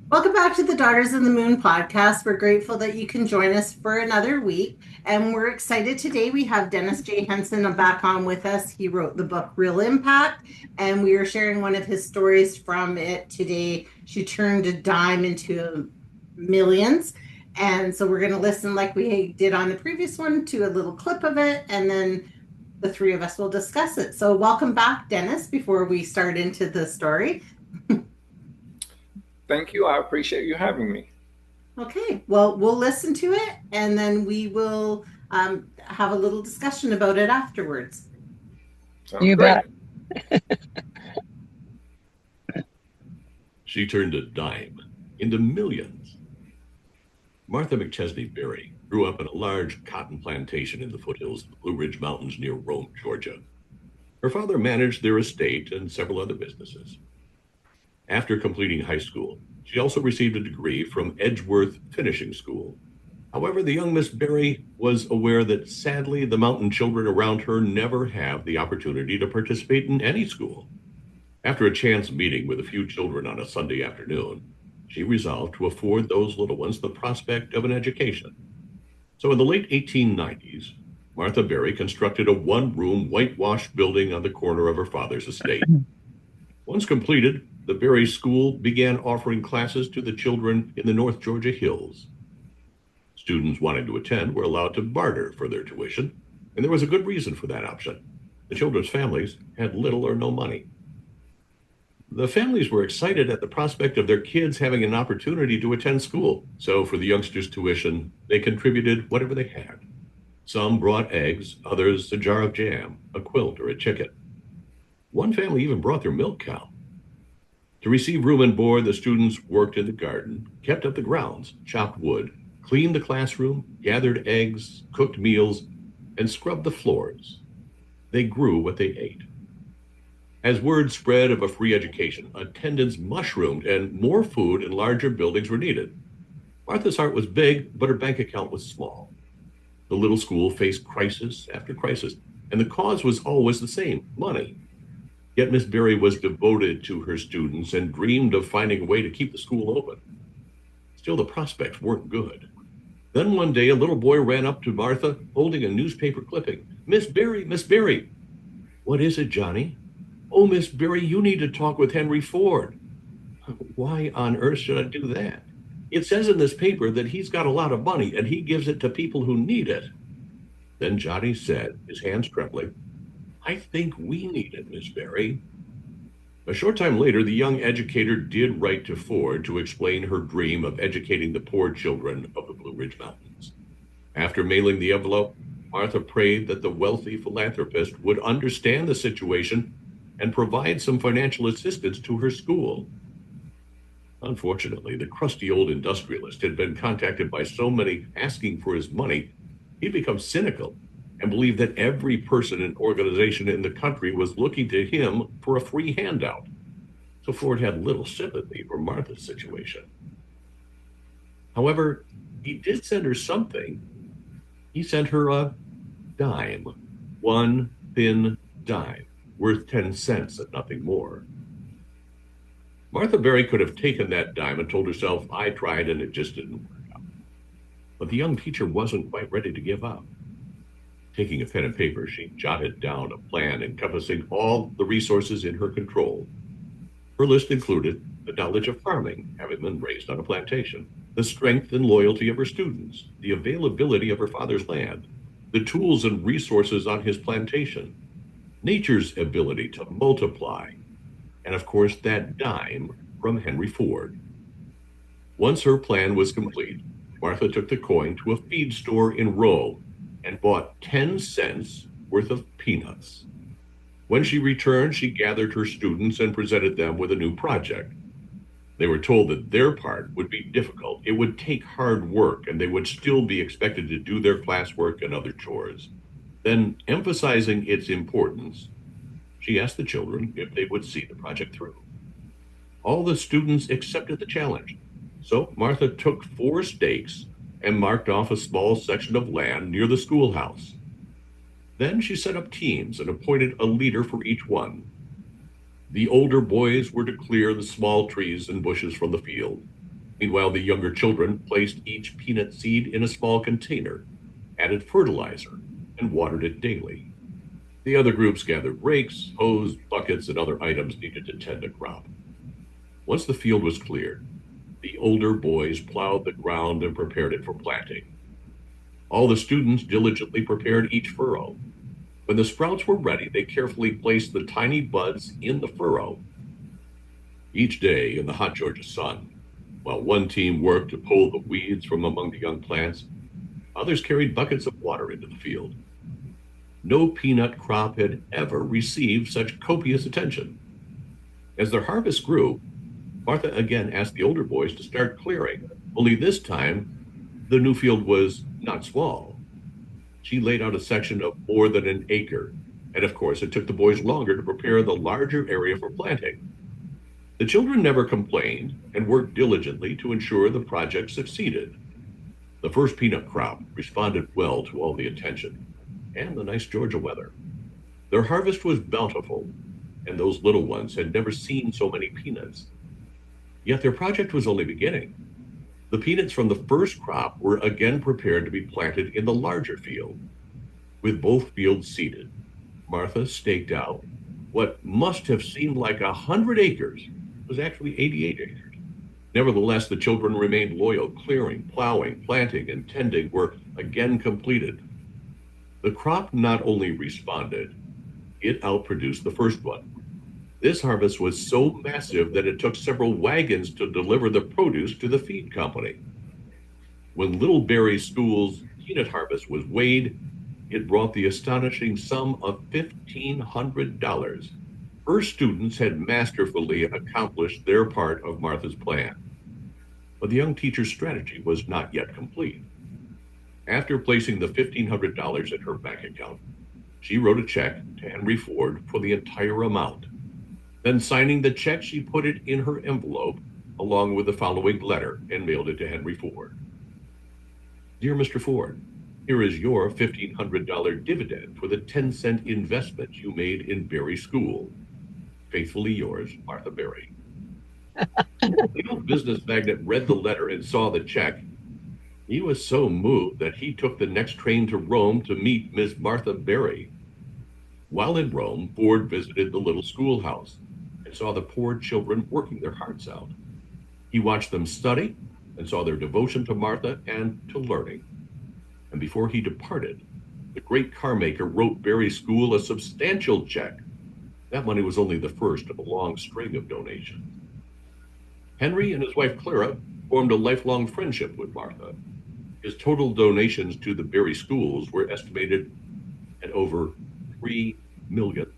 Welcome back to the Daughters of the Moon podcast. We're grateful that you can join us for another week. And we're excited today. We have Dennis J Henson back on with us. He wrote the book Real Impact, and we are sharing one of his stories from it today. She turned a dime into millions. And so we're going to listen, like we did on the previous one, to a little clip of it, and then the three of us will discuss it. So, welcome back, Dennis, before we start into the story. Thank you. I appreciate you having me. Okay, well, we'll listen to it and then we will have a little discussion about it afterwards. Sounds You great. bet. She turned a dime into millions. Martha McChesney Berry grew up in a large cotton plantation in the foothills of the Blue Ridge Mountains near Rome, Georgia. Her father managed their estate and several other businesses. After completing high school, she also received a degree from Edgeworth Finishing School. However, the young Miss Berry was aware that sadly the mountain children around her never have the opportunity to participate in any school. After a chance meeting with a few children on a Sunday afternoon, she resolved to afford those little ones the prospect of an education. So in the late 1890s, Martha Berry constructed a one-room whitewashed building on the corner of her father's estate. Once completed, the Berry School began offering classes to the children in the North Georgia hills. Students wanting to attend were allowed to barter for their tuition, and there was a good reason for that option. The children's families had little or no money. The families were excited at the prospect of their kids having an opportunity to attend school, so for the youngsters' tuition, they contributed whatever they had. Some brought eggs, others a jar of jam, a quilt, or a chicken. One family even brought their milk cow. To receive room and board, the students worked in the garden, kept up the grounds, chopped wood, cleaned the classroom, gathered eggs, cooked meals, and scrubbed the floors. They grew what they ate. As word spread of a free education, attendance mushroomed and more food and larger buildings were needed. Martha's heart was big, but her bank account was small. The little school faced crisis after crisis, and the cause was always the same: money. Yet Miss Berry was devoted to her students and dreamed of finding a way to keep the school open. Still, the prospects weren't good. Then one day, a little boy ran up to Martha holding a newspaper clipping. "Miss Berry, Miss Berry." "What is it, Johnny?" "Oh, Miss Berry, you need to talk with Henry Ford." "Why on earth should I do that?" "It says in this paper that he's got a lot of money and he gives it to people who need it." Then Johnny said, his hands trembling, "I think we need it, Miss Berry." A short time later, the young educator did write to Ford to explain her dream of educating the poor children of the Blue Ridge Mountains. After mailing the envelope, Martha prayed that the wealthy philanthropist would understand the situation and provide some financial assistance to her school. Unfortunately, the crusty old industrialist had been contacted by so many asking for his money, he'd become cynical and believed that every person and organization in the country was looking to him for a free handout. So Ford had little sympathy for Martha's situation. However, he did send her something. He sent her a dime, one thin dime, worth 10 cents and nothing more. Martha Berry could have taken that dime and told herself, "I tried and it just didn't work out." But the young teacher wasn't quite ready to give up. Taking a pen and paper, she jotted down a plan encompassing all the resources in her control. Her list included the knowledge of farming, having been raised on a plantation, the strength and loyalty of her students, the availability of her father's land, the tools and resources on his plantation, nature's ability to multiply, and of course that dime from Henry Ford. Once her plan was complete, Martha took the coin to a feed store in Rowe and bought 10 cents worth of peanuts. When she returned, she gathered her students and presented them with a new project. They were told that their part would be difficult. It would take hard work, and they would still be expected to do their classwork and other chores. Then, emphasizing its importance, she asked the children if they would see the project through. All the students accepted the challenge. So Martha took 4 stakes and marked off a small section of land near the schoolhouse. Then she set up teams and appointed a leader for each one. The older boys were to clear the small trees and bushes from the field. Meanwhile, the younger children placed each peanut seed in a small container, added fertilizer, and watered it daily. The other groups gathered rakes, hoes, buckets, and other items needed to tend a crop. Once the field was cleared, the older boys plowed the ground and prepared it for planting. All the students diligently prepared each furrow. When the sprouts were ready, they carefully placed the tiny buds in the furrow. Each day in the hot Georgia sun, while one team worked to pull the weeds from among the young plants, others carried buckets of water into the field. No peanut crop had ever received such copious attention. As their harvest grew, Martha again asked the older boys to start clearing, only this time the new field was not small. She laid out a section of more than an acre, and of course it took the boys longer to prepare the larger area for planting. The children never complained and worked diligently to ensure the project succeeded. The first peanut crop responded well to all the attention and the nice Georgia weather. Their harvest was bountiful, and those little ones had never seen so many peanuts. Yet their project was only beginning. The peanuts from the first crop were again prepared to be planted in the larger field. With both fields seeded, Martha staked out what must have seemed like 100 acres was actually 88 acres. Nevertheless, the children remained loyal. Clearing, plowing, planting, and tending were again completed. The crop not only responded, it outproduced the first one. This harvest was so massive that it took several wagons to deliver the produce to the feed company. When Little Berry School's peanut harvest was weighed, it brought the astonishing sum of $1,500. Her students had masterfully accomplished their part of Martha's plan. But the young teacher's strategy was not yet complete. After placing the $1,500 in her bank account, she wrote a check to Henry Ford for the entire amount. Then, signing the check, she put it in her envelope along with the following letter and mailed it to Henry Ford. Dear Mr. Ford, here is your $1,500 dividend for the 10-cent investment you made in Berry School. Faithfully yours, Martha Berry. The old business magnate read the letter and saw the check. He was so moved that he took the next train to Rome to meet Miss Martha Berry. While in Rome, Ford visited the little schoolhouse and saw the poor children working their hearts out. He watched them study and saw their devotion to Martha and to learning. And before he departed, the great car maker wrote Berry School a substantial check. That money was only the first of a long string of donations. Henry and his wife Clara formed a lifelong friendship with Martha. His total donations to the Berry Schools were estimated at over $3 million.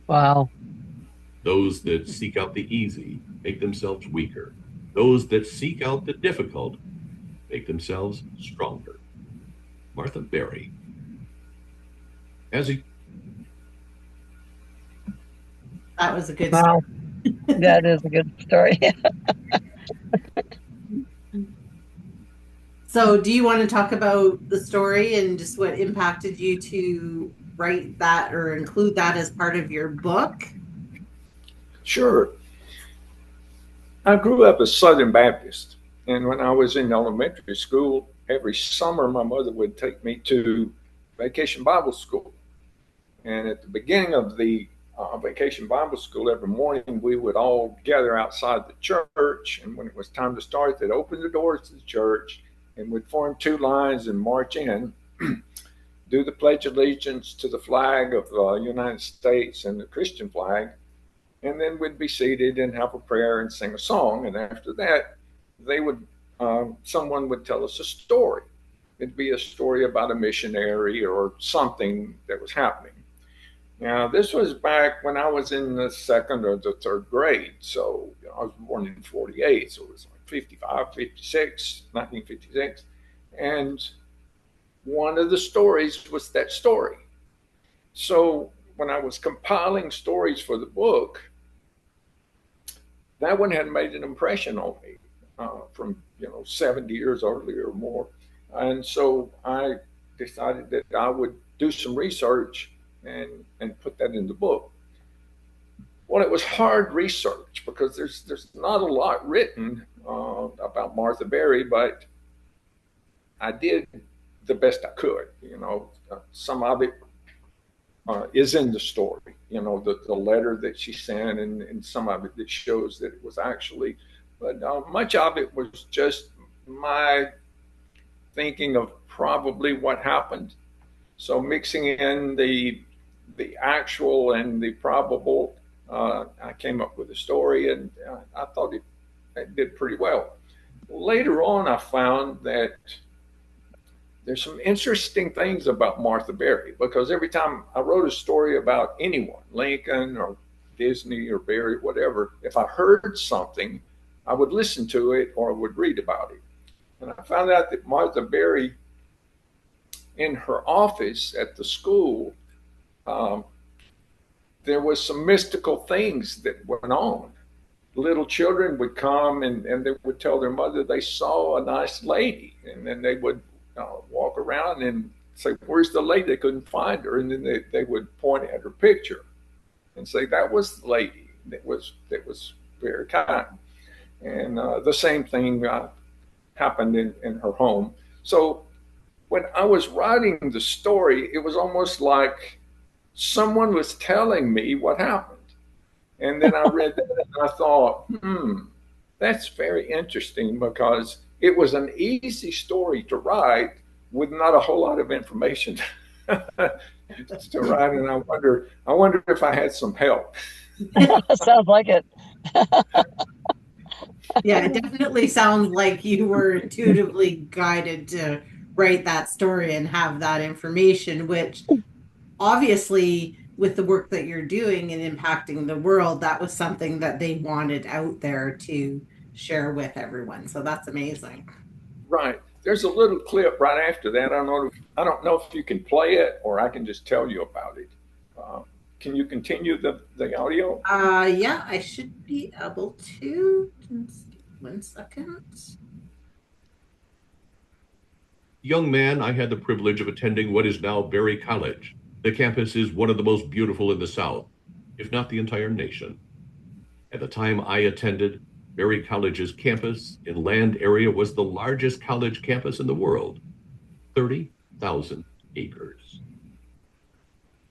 Wow. Those that seek out the easy make themselves weaker. Those that seek out the difficult make themselves stronger. Martha Berry. That was a good Wow. That is a good story. So do you want to talk about the story and just what impacted you to write that or include that as part of your book? Sure. I grew up a Southern Baptist, and when I was in elementary school, every summer my mother would take me to Vacation Bible School. And at the beginning of the Vacation Bible School, every morning we would all gather outside the church, and when it was time to start, they'd open the doors to the church, and we'd form two lines and march in, do the Pledge of Allegiance to the flag of the United States and the Christian flag, and then we'd be seated and have a prayer and sing a song. And after that, they would, someone would tell us a story. It'd be a story about a missionary or something that was happening. Now, this was back when I was in the second or the third grade. So I was born in 48, so it was like 55, 56, 1956. And one of the stories was that story. So when I was compiling stories for the book, that one had made an impression on me from 70 years earlier or more. And so I decided that I would do some research and put that in the book. Well, it was hard research because there's not a lot written about Martha Berry, but I did the best I could. Some of it is in the story. The letter that she sent, and some of it that shows that it was actually, but much of it was just my thinking of probably what happened. So mixing in the actual and the probable, I came up with a story, and I thought it did pretty well. Later on, I found that there's some interesting things about Martha Berry, because every time I wrote a story about anyone, Lincoln or Disney or Berry, whatever, if I heard something, I would listen to it or I would read about it. And I found out that Martha Berry, in her office at the school, there was some mystical things that went on. Little children would come and they would tell their mother they saw a nice lady, and then they would walk around and say, "Where's the lady?" They couldn't find her, and then they would point at her picture and say that was the lady that was very kind. And the same thing happened in her home. So when I was writing the story, it was almost like someone was telling me what happened. And then I read that and I thought, that's very interesting, because it was an easy story to write with not a whole lot of information to write. And I wonder if I had some help. Sounds like it. Yeah, it definitely sounds like you were intuitively guided to write that story and have that information, which obviously with the work that you're doing and impacting the world, that was something that they wanted out there to share with everyone. So that's amazing. Right. There's a little clip right after that. I don't know if you can play it or I can just tell you about it. Can you continue the audio? Yeah, I should be able to. Just 1 second. Young man, I had the privilege of attending what is now Berry College. The campus is one of the most beautiful in the South, if not the entire nation. At the time I attended, Berry College's campus in land area was the largest college campus in the world, 30,000 acres.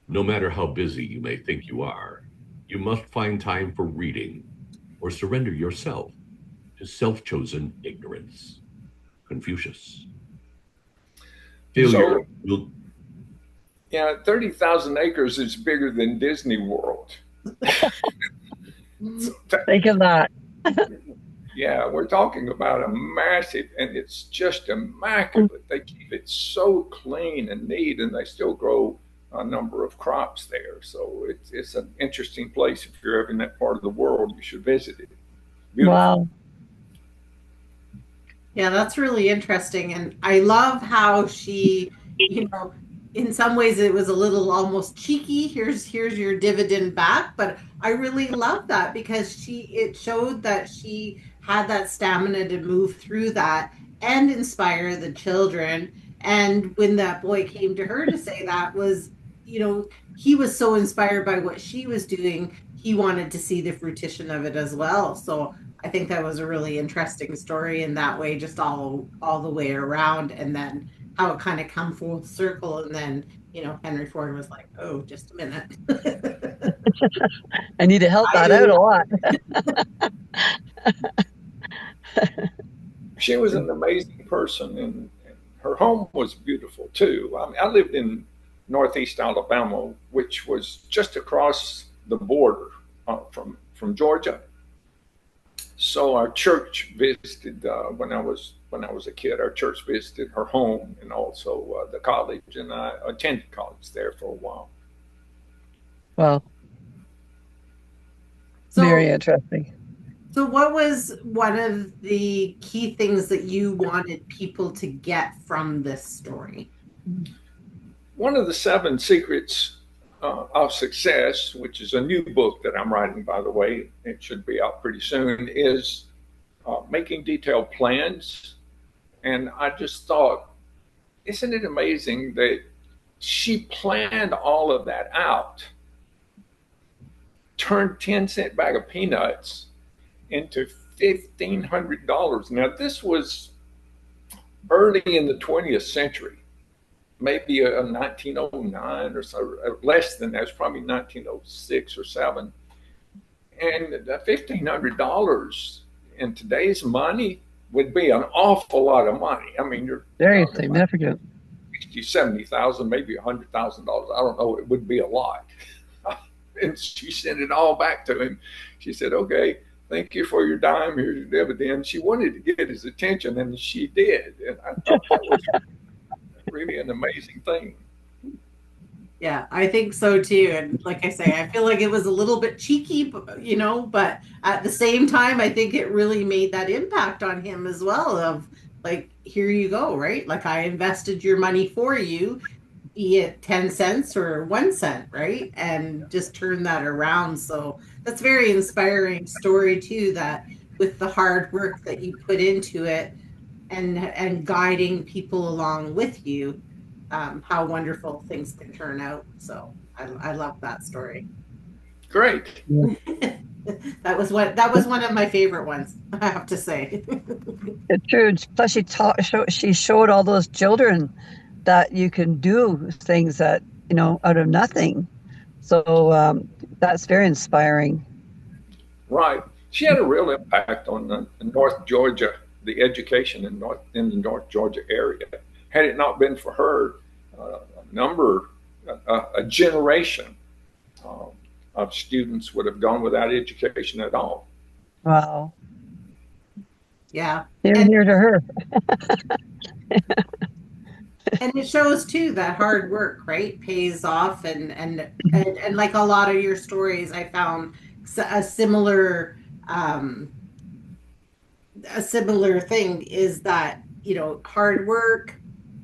No matter how busy you may think you are, you must find time for reading or surrender yourself to self-chosen ignorance. Confucius. Failure. Yeah, 30,000 acres is bigger than Disney World. Think of that. Yeah, we're talking about a massive, and it's just immaculate. They keep it so clean and neat, and they still grow a number of crops there. So it's an interesting place. If you're ever in that part of the world, you should visit it. Beautiful. Wow. Yeah, that's really interesting. And I love how she, in some ways it was a little almost cheeky. Here's your dividend back. But I really love that because it showed that she had that stamina to move through that and inspire the children. And when that boy came to her to say that was, he was so inspired by what she was doing, he wanted to see the fruition of it as well. So I think that was a really interesting story in that way, just all the way around, and then how it kind of come full circle. And then, Henry Ford was like, "Oh, just a minute. I need to help that out a lot." She was an amazing person, and her home was beautiful too. I mean, I lived in Northeast Alabama, which was just across the border from Georgia. So our church visited when I was a kid. Our church visited her home and also the college, and I attended college there for a while. Wow. Very interesting. So what was one of the key things that you wanted people to get from this story? One of the 7 secrets of success, which is a new book that I'm writing, by the way, it should be out pretty soon, is making detailed plans. And I just thought, isn't it amazing that she planned all of that out turned 10-cent bag of peanuts into $1,500. Now, this was early in the 20th century, maybe a 1909 or so, less than that. It was probably 1906 or 7. And $1,500 in today's money would be an awful lot of money. I mean, you're Very significant. 60, 70,000, maybe $100,000. I don't know. It would be a lot. And she sent it all back to him. She said, "Okay, thank you for your dime. Here's your dividend." She wanted to get his attention, and she did. And I thought that was really an amazing thing. Yeah, I think so too. And like I say, I feel like it was a little bit cheeky, but at the same time, I think it really made that impact on him as well of like, here you go, right? Like I invested your money for you, be it 10 cents or 1 cent, right? And just turn that around. So that's very inspiring story too, that with the hard work that you put into it and guiding people along with you, how wonderful things can turn out. So I love that story. Great. That was one of my favorite ones, I have to say. It's true. Plus, she showed all those children that you can do things that, out of nothing. So that's very inspiring. Right. She had a real impact on North Georgia, the education in the North Georgia area. Had it not been for her, a generation of students would have gone without education at all. Wow. Yeah. Near to her. And it shows too that hard work, right, pays off, and like a lot of your stories, I found a similar thing is that hard work,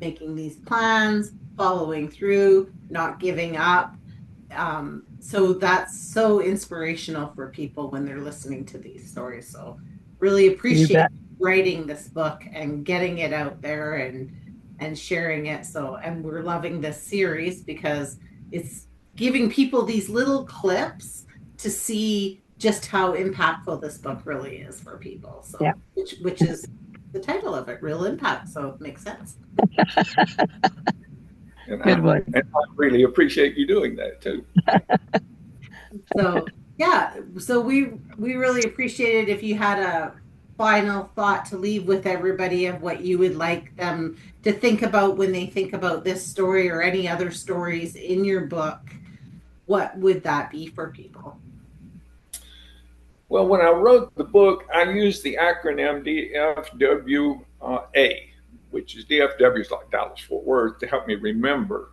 making these plans, following through, not giving up. So that's so inspirational for people when they're listening to these stories. So really appreciate writing this book and getting it out there and sharing it. So, and we're loving this series because it's giving people these little clips to see just how impactful this book really is for people. So, yeah. which is the title of it, Real Impact. So it makes sense. Good one. And I really appreciate you doing that too. So yeah, so we really appreciate it if you had a final thought to leave with everybody of what you would like them to think about when they think about this story or any other stories in your book. What would that be for people? Well, when I wrote the book, I used the acronym DFWA, which is DFW is like Dallas-Fort Worth, to help me remember.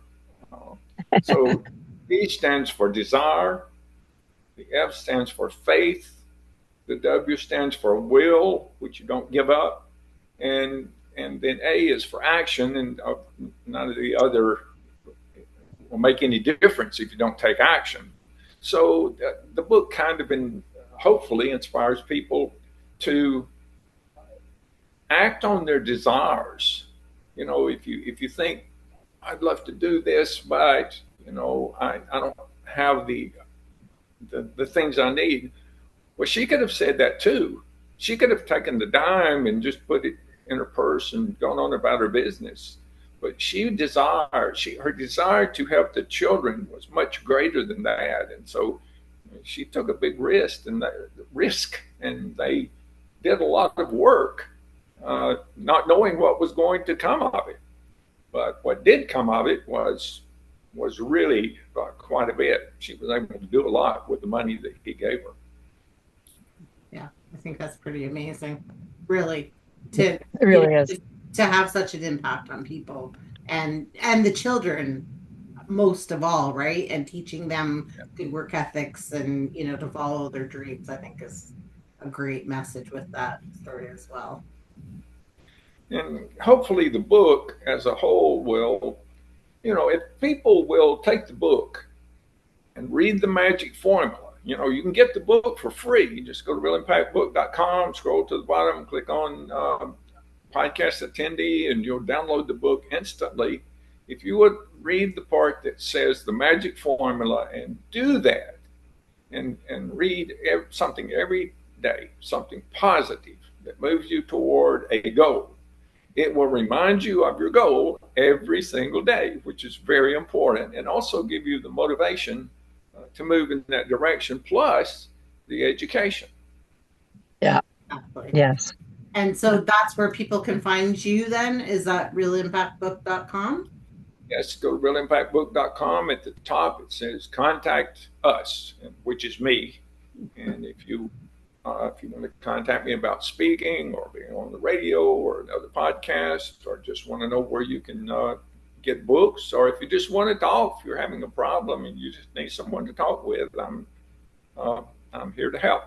So D stands for desire, the F stands for faith, the W stands for will, which you don't give up, and then A is for action, and none of the other will make any difference if you don't take action. So the book kind of hopefully inspires people to act on their desires. If you think, I'd love to do this, but I don't have the things I need. Well, she could have said that too. She could have taken the dime and just put it in her purse and gone on about her business. But her desire to help the children was much greater than that. And so she took a big risk, and they did a lot of work, not knowing what was going to come of it. But what did come of it was really quite a bit. She was able to do a lot with the money that he gave her. Yeah, I think that's pretty amazing, really. It really is. To have such an impact on people and the children most of all, right? And teaching them good work ethics and, to follow their dreams, I think is a great message with that story as well. And hopefully the book as a whole will, if people will take the book and read the magic formula, you can get the book for free. You just go to realimpactbook.com, scroll to the bottom, click on Podcast Attendee, and you'll download the book instantly. If you would read the part that says the magic formula and do that, and read something every day, something positive that moves you toward a goal. It will remind you of your goal every single day, which is very important, and also give you the motivation to move in that direction, plus the education. Yeah. Exactly. Yes. And so that's where people can find you then, is that realimpactbook.com? Yes, go to realimpactbook.com. At the top, it says contact us, which is me. And if you want to contact me about speaking or being on the radio or another podcast, or just want to know where you can get books, or if you just want to talk, if you're having a problem and you just need someone to talk with, I'm here to help.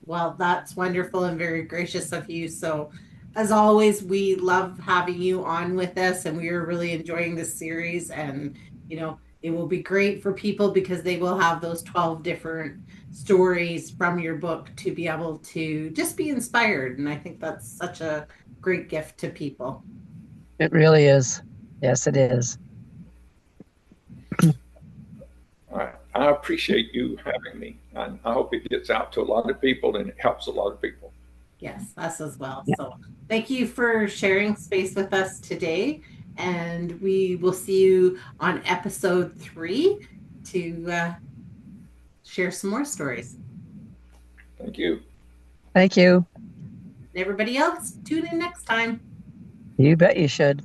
Well, that's wonderful and very gracious of you. So, as always, we love having you on with us, and we are really enjoying this series. And, it will be great for people because they will have those 12 different stories from your book to be able to just be inspired. And I think that's such a great gift to people. It really is. Yes, it is. I appreciate you having me. I hope it gets out to a lot of people and it helps a lot of people. Yes, us as well. Yeah. So thank you for sharing space with us today. And we will see you on episode 3 to share some more stories. Thank you. Thank you. And everybody else, tune in next time. You bet you should.